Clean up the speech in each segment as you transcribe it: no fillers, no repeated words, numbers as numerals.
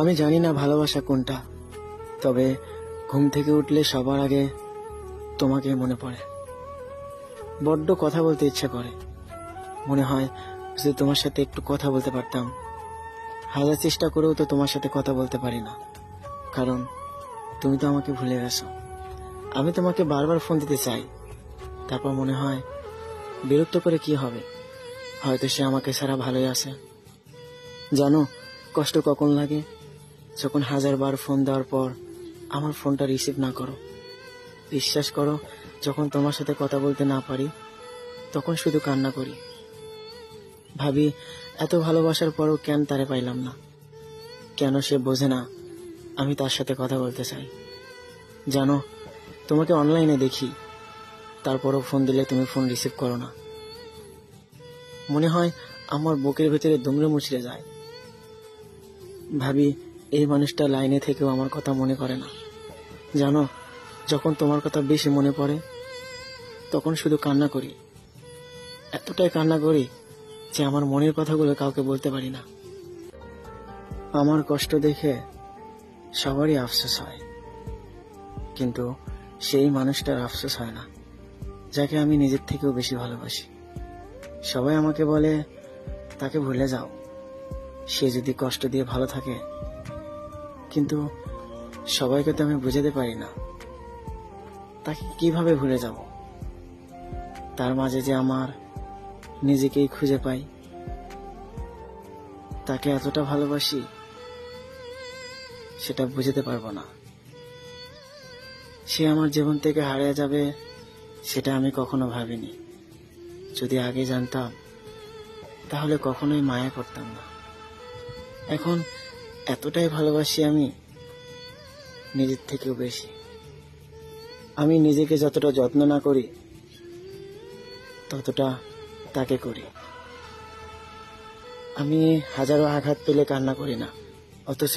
আমি জানি না ভালোবাসা কোনটা, তবে ঘুম থেকে উঠলে সবার আগে তোমাকে মনে পড়ে। বড্ড কথা বলতে ইচ্ছা করে, মনে হয় যদি তোমার সাথে একটু কথা বলতে পারতাম। হাজার চেষ্টা করেও তো তোমার সাথে কথা বলতে পারি না, কারণ তুমি তো আমাকে ভুলে গেছো। আমি তোমাকে বারবার ফোন দিতে চাই, তারপর মনে হয় বিরক্ত করে কি হবে, হয়তো সে আমাকে ছাড়া ভালোই আছে। জানো কষ্ট কখন লাগে? যখন 1000 বার ফোন দেওয়ার পর আমার ফোনটা রিসিভ না করো। বিশ্বাস করো, যখন তোমার সাথে কথা বলতে না পারি তখন শুধু কান্না করি, ভাবি এত ভালোবাসার পরও কেন তারে পাইলাম না, কেন সে বোঝে না আমি তার সাথে কথা বলতে চাই। জানো তোমাকে অনলাইনে দেখি, তারপরও ফোন দিলে তুমি ফোন রিসিভ করো না। মনে হয় আমার বুকের ভেতরে দুমড়ে মুচড়ে যায়। ভাবি এই মানুষটা লাইনে থেকেও আমার কথা মনে করে না। জানো যখন তোমার কথা বেশি মনে পড়ে তখন শুধু কান্না করি, এতটাই কান্না করি যে আমার মনের কথাগুলো কাউকে বলতে পারি না। আমার কষ্ট দেখে সবারই আফসোস হয়, কিন্তু সেই মানুষটার আফসোস হয় না যাকে আমি নিজের থেকেও বেশি ভালোবাসি। সবাই আমাকে বলে তাকে ভুলে যাও, সে যদি কষ্ট দিয়ে ভালো থাকে, কিন্তু সবাইকে তো আমি বুঝাতে পারি না তাকে কিভাবে ভুলে যাব। তার মাঝে যে আমার নিজেকেই খুঁজে পাই, তাকে এতটা ভালোবাসি সেটা বুঝতে পারবো না। সে আমার জীবন থেকে হারিয়ে যাবে সেটা আমি কখনো ভাবিনি। যদি আগে জানতাম তাহলে কখনোই মায়া করতাম না। এখন এতটাই ভালোবাসি আমি নিজের থেকেও বেশি। আমি নিজেকে যতটা যত্ন না করি ততটা তাকে করি। আমি হাজারো আঘাত পেলে কান্না করি না, অথচ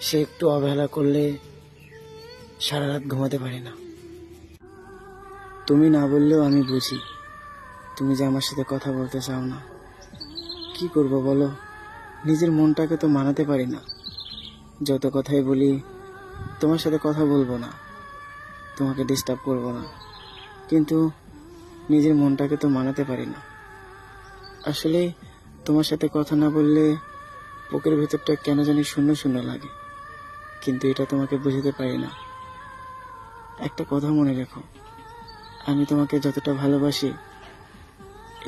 সে একটু অবহেলা করলে সারা রাত ঘুমাতে পারি না। তুমি না বললেও আমি বুঝি তুমি যে আমার সাথে কথা বলতে চাও না। কি করব বলো, নিজের মনটাকে তো মানাতে পারি না। যত কথাই বলি তোমার সাথে কথা বলবো না, তোমাকে ডিস্টার্ব করব না, কিন্তু নিজের মনটাকে তো মানাতে পারি না। আসলে তোমার সাথে কথা না বললে বুকের ভেতরটা কেন জানি শূন্য শূন্য লাগে, কিন্তু এটা তোমাকে বুঝাতে পারি না। একটা কথা মনে রেখো, আমি তোমাকে যতটা ভালোবাসি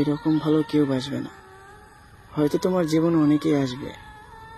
এরকম ভালো কেউ বাসবে না। হয়তো তোমার জীবনে অনেকেই আসবে,